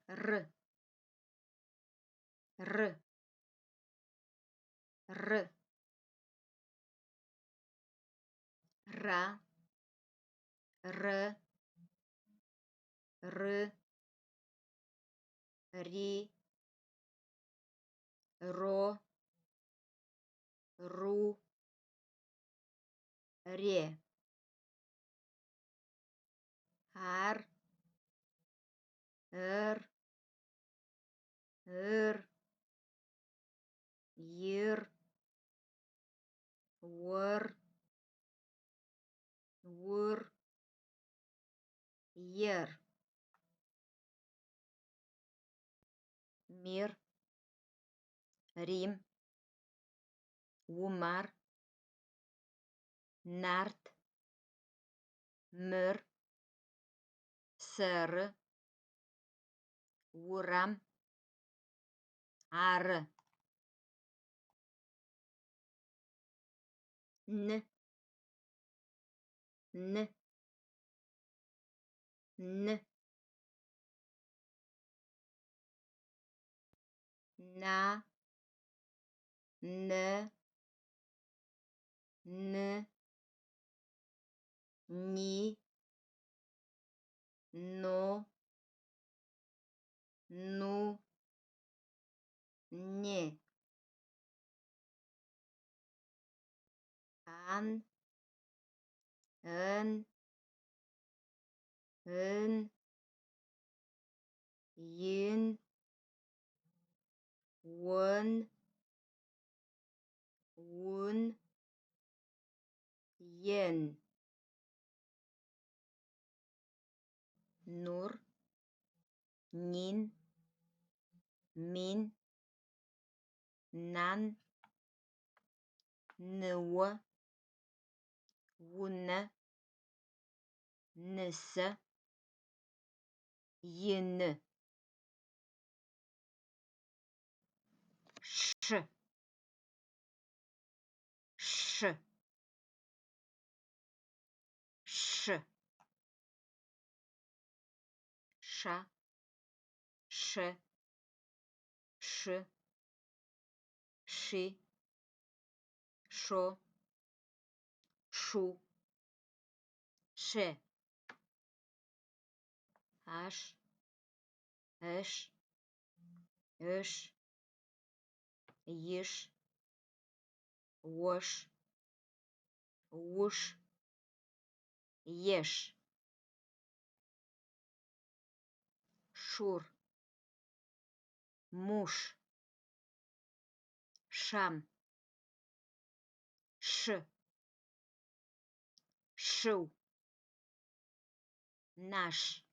р р р ра р ры ри ро ру ре ар ыр йыр уыр ур ер мир рим умар нарт мыр сэры урам ары ны на ны ни но ну не ан ын ин он ун ен нур нин мин нан ныо унэ нысэ ины шы шы шы ша шы шы ши шо шу ше аш эш ыш иш ош уш еш шур муж шам шы шыу наш